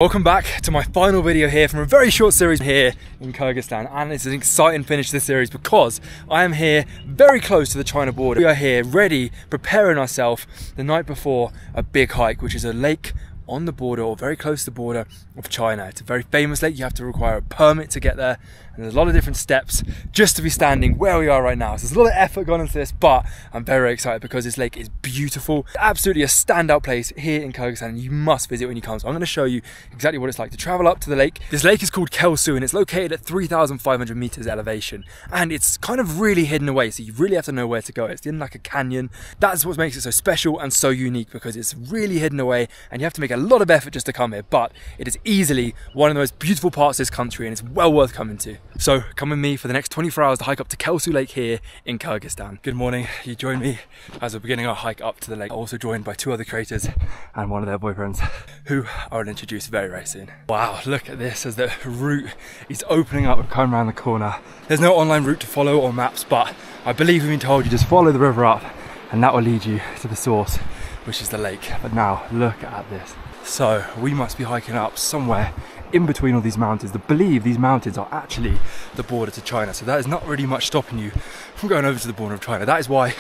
Welcome back to my final video here from a very short series here in Kyrgyzstan, and it's an exciting finish to this series because I am here very close to the China border. We are here ready, preparing ourselves the night before a big hike, which is a lake on the border or very close to the border of China. It's a very famous lake. You have to require a permit to get there, and there's a lot of different steps just to be standing where we are right now. So there's a lot of effort gone into this, but I'm very excited because this lake is beautiful. Absolutely a standout place here in Kyrgyzstan, and you must visit when you come. So I'm going to show you exactly what it's like to travel up to the lake. This lake is called Kelsey, and it's located at 3,500 meters elevation, and it's kind of really hidden away, so you really have to know where to go. It's in like a canyon. That's what makes it so special and so unique, because it's really hidden away and you have to make a lot of effort just to come here, but it is easily one of the most beautiful parts of this country, and it's well worth coming to. So come with me for the next 24 hours to hike up to Kelsey Lake here in Kyrgyzstan. Good morning. You join me as we're beginning our hike up to the lake. Also joined by two other creators and one of their boyfriends, who I will introduce very soon. Wow, look at this as the route is opening up and coming around the corner. There's no online route to follow or maps, but I believe we've been told you just follow the river up and that will lead you to the source, which is the lake. But now look at this. So we must be hiking up somewhere in between all these mountains. I believe these mountains are actually the border to China, so that is not really much stopping you from going over to the border of China. That is why you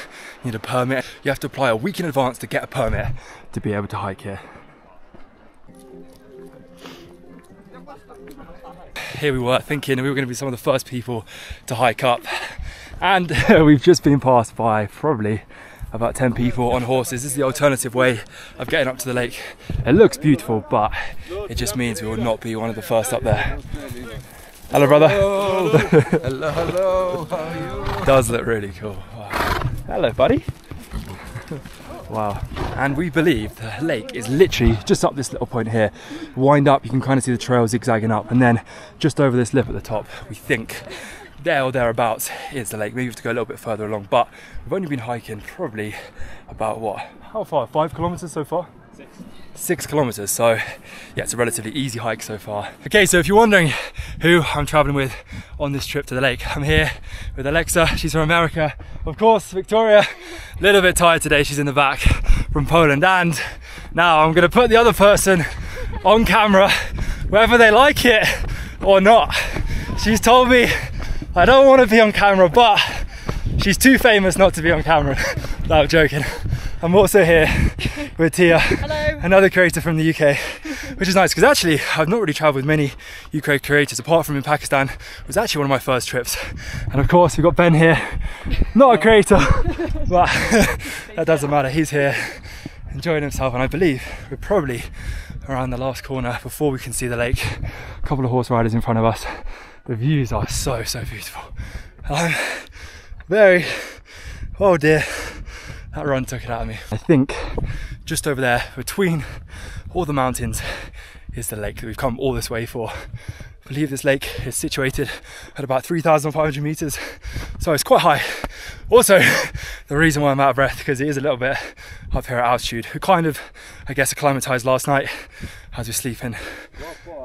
need a permit. You have to apply a week in advance to get a permit to be able to hike here. Here we were thinking we were going to be some of the first people to hike up, and we've just been passed by probably about 10 people on horses. This is the alternative way of getting up to the lake. It looks beautiful, but it just means we will not be one of the first up there. Hello, brother. Hello. Hello. How are you? Does look really cool. Wow. Hello, buddy. Wow. And we believe the lake is literally just up this little point here. Wind up, you can kind of see the trail zigzagging up, and then just over this lip at the top, we think there or thereabouts is the lake. Maybe we have to go a little bit further along, but we've only been hiking probably about what? How far? 5 kilometers so far? 6 kilometers. So yeah, it's a relatively easy hike so far. Okay, so if you're wondering who I'm traveling with on this trip to the lake, I'm here with Alexa. She's from America, of course. Victoria, a little bit tired today. She's in the back from Poland, and now I'm gonna put the other person on camera, whether they like it or not. She's told me I don't want to be on camera, but she's too famous not to be on camera. No, I'm joking. I'm also here with Tia, hello, another creator from the UK, which is nice because actually I've not really travelled with many UK creators apart from in Pakistan. It was actually one of my first trips. And of course we've got Ben here, not a creator, but that doesn't matter. He's here enjoying himself, and I believe we're probably around the last corner before we can see the lake. A couple of horse riders in front of us. The views are so beautiful. I'm very, oh dear, that run took it out of me. I think just over there, between all the mountains, is the lake that we've come all this way for. I believe this lake is situated at about 3,500 meters, so it's quite high. Also, the reason why I'm out of breath, because it is a little bit up here at altitude. We kind of, I guess, acclimatized last night as we're sleeping,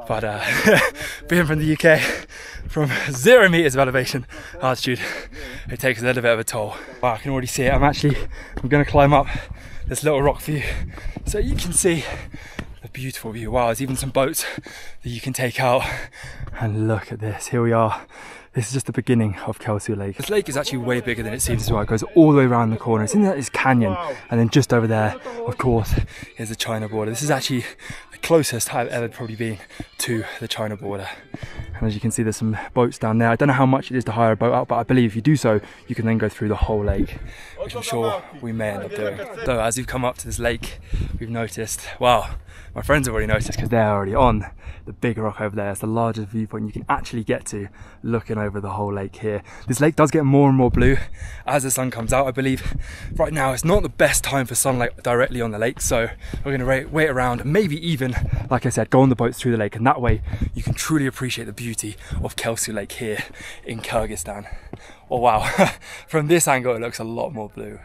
but being from the UK, from 0 meters of elevation altitude, it takes a little bit of a toll. Wow, I can already see it. I'm going to climb up this little rock view so you can see the beautiful view. Wow, there's even some boats that you can take out, and look at this. Here we are. This is just the beginning of Kelsey Lake. This lake is actually way bigger than it seems as well. It goes all the way around the corner. It's in this canyon, and then just over there, of course, is the China border. This is actually the closest I've ever probably been to the China border. And as you can see, there's some boats down there. I don't know how much it is to hire a boat out, but I believe if you do so, you can then go through the whole lake, which I'm sure we may end up doing. So as we've come up to this lake, we've noticed, wow, my friends have already noticed because they're already on the big rock over there. It's the largest viewpoint you can actually get to, looking over the whole lake here. This lake does get more and more blue as the sun comes out. I believe right now it's not the best time for sunlight directly on the lake, so we're going to wait around and maybe even, like I said, go on the boats through the lake, and that way you can truly appreciate the beauty of Kelsey Lake here in Kyrgyzstan. Oh wow, from this angle it looks a lot more blue.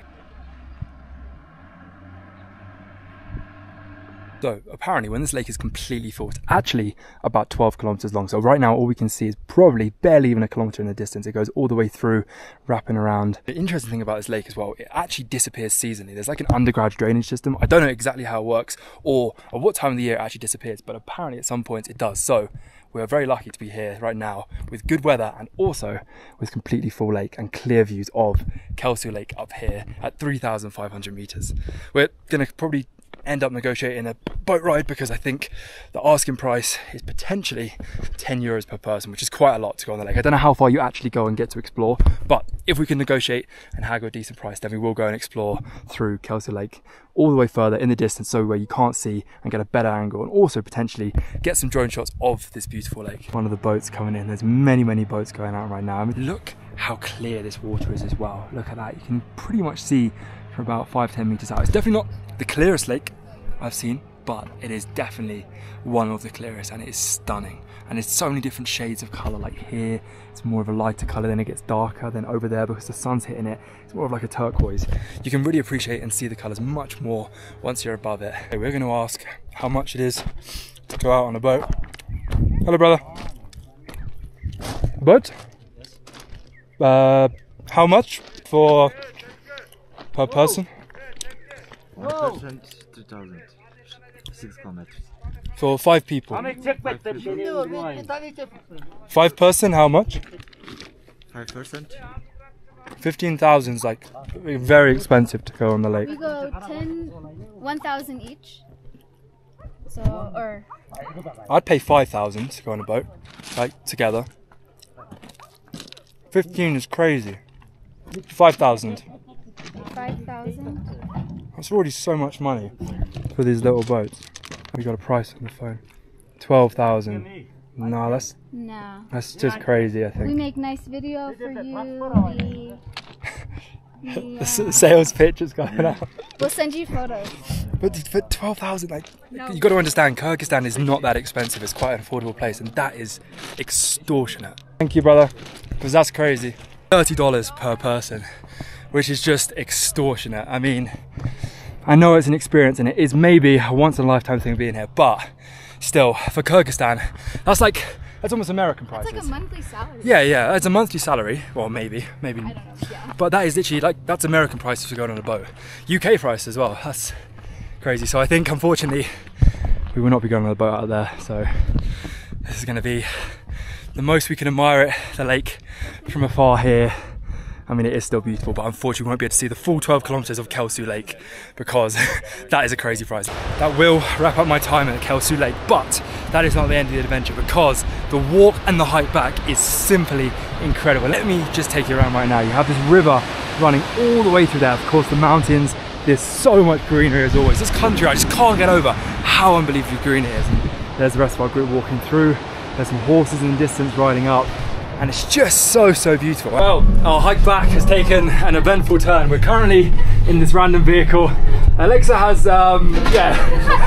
So apparently when this lake is completely full, it's actually about 12 kilometers long. So right now all we can see is probably barely even a kilometer in the distance. It goes all the way through, wrapping around. The interesting thing about this lake as well, it actually disappears seasonally. There's like an underground drainage system. I don't know exactly how it works or at what time of the year it actually disappears, but apparently at some points it does. So we are very lucky to be here right now with good weather and also with completely full lake and clear views of Kelsey Lake up here at 3,500 meters. We're gonna probably end up negotiating a boat ride because I think the asking price is potentially 10 euros per person, which is quite a lot to go on the lake. I don't know how far you actually go and get to explore, but if we can negotiate and haggle a decent price, then we will go and explore through Kelsey Lake all the way further in the distance, so where you can't see and get a better angle, and also potentially get some drone shots of this beautiful lake. One of the boats coming in, there's many boats going out right now. I mean, look how clear this water is as well. Look at that, you can pretty much see for about 5-10 meters out. It's definitely not the clearest lake I've seen, but it is definitely one of the clearest, and it is stunning. And it's so many different shades of color. Like here it's more of a lighter color, then it gets darker, then over there because the sun's hitting it, it's more of like a turquoise. You can really appreciate and see the colors much more once you're above it. Okay, we're going to ask how much it is to go out on a boat. Hello brother. Boat? How much for per person? 1% 2,000. 6 kilometers. For 5 people. 5 person, how much? 5%. 15,000 is like very expensive to go on the lake. We go 1,000 each. So, or I'd pay 5,000 to go on a boat, like together. 15 is crazy. 5,000. 5,000. That's already so much money for these little boats. We got a price on the phone. 12,000. No, that's just crazy, I We think. make nice video for you. The sales pitch is going out. We'll send you photos. But for 12,000, like, No. you got to understand, Kyrgyzstan is not that expensive. It's quite an affordable place, and that is extortionate. Thank you, brother, because that's crazy. $30 per person, which is just extortionate. I mean, I know it's an experience, and it is maybe a once-in-a-lifetime thing being here, but still, for Kyrgyzstan, that's almost American prices. It's like a monthly salary. Yeah, it's a monthly salary. Well, maybe. I don't know. Yeah. But that is literally like, that's American prices for going on a boat. UK price as well. That's crazy. So I think, unfortunately, we will not be going on a boat out there. So this is going to be the most we can admire it, the lake from afar here. I mean, it is still beautiful, but unfortunately we won't be able to see the full 12 kilometers of Kelsey Lake because that is a crazy price. That will wrap up my time at Kelsey Lake, but that is not the end of the adventure because the walk and the hike back is simply incredible. Let me just take you around right now. You have this river running all the way through there. Of course, the mountains, there's so much greenery as always. This country, I just can't get over how unbelievably green it is. And there's the rest of our group walking through. There's some horses in the distance riding up. And it's just so beautiful. Well, our hike back has taken an eventful turn. We're currently in this random vehicle. Alexa has,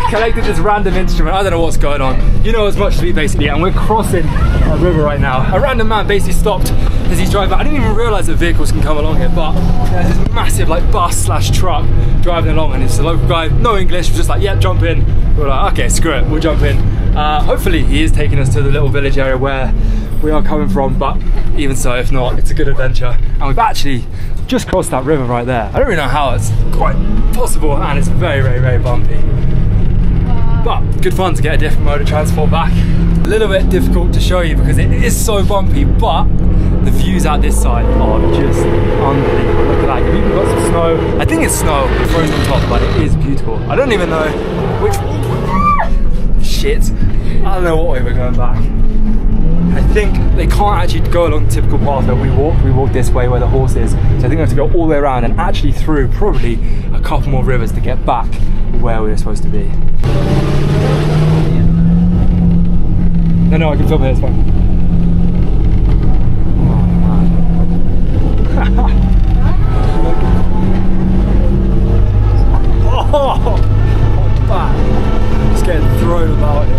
collected this random instrument. I don't know what's going on. You know as much as me, basically, and we're crossing a river right now. A random man basically stopped as he's driving. I didn't even realize that vehicles can come along here, but there's this massive like bus/truck driving along, and it's a local guy, no English, was just like, yeah, jump in. We're like, okay, screw it, we'll jump in. Hopefully he is taking us to the little village area where we are coming from, but even so, if not, it's a good adventure. And we've actually just crossed that river right there. I don't really know how, it's quite possible, and it's very bumpy. But good fun to get a different mode of transport back. A little bit difficult to show you because it is so bumpy, but the views out this side are just unbelievable. Look at that, you've even got some snow. I think it's snow frozen on top, but it is beautiful. I don't even know which shit. I don't know what way we're going back. I think they can't actually go along the typical path that we walk. We walk this way where the horse is. So I think we have to go all the way around and actually through probably a couple more rivers to get back where we were supposed to be. No, I can film here, it's fine. Oh, man. Bad. Just getting thrown about here.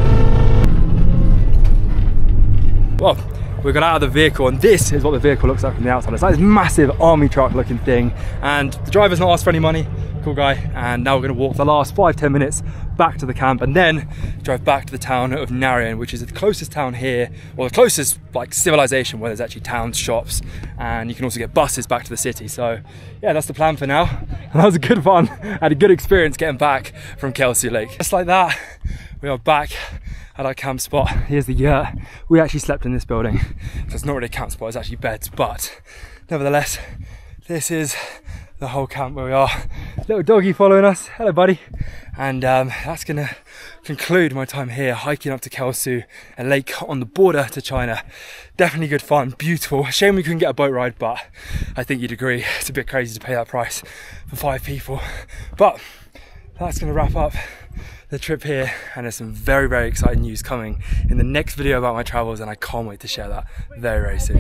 Well, we got out of the vehicle, and this is what the vehicle looks like from the outside. It's like this massive army truck looking thing, and the driver's not asked for any money. cool guy. And now we're going to walk the last 5-10 minutes back to the camp and then drive back to the town of Narayan, which is the closest town here, or the closest like civilization where there's actually towns, shops, and you can also get buses back to the city. So yeah, that's the plan for now. And that was a good fun. I had a good experience getting back from Kelsey Lake. Just like that, we are back at our camp spot. Here's the yurt. We actually slept in this building, so it's not really a camp spot, it's actually beds, but nevertheless, this is the whole camp where we are. Little doggy following us. Hello, buddy. And that's gonna conclude my time here hiking up to Kelsey, a lake on the border to China. Definitely good fun, beautiful. Shame we couldn't get a boat ride, but I think you'd agree it's a bit crazy to pay that price for 5 people. But that's gonna wrap up the trip here, and there's some very, very exciting news coming in the next video about my travels, and I can't wait to share that very, very soon.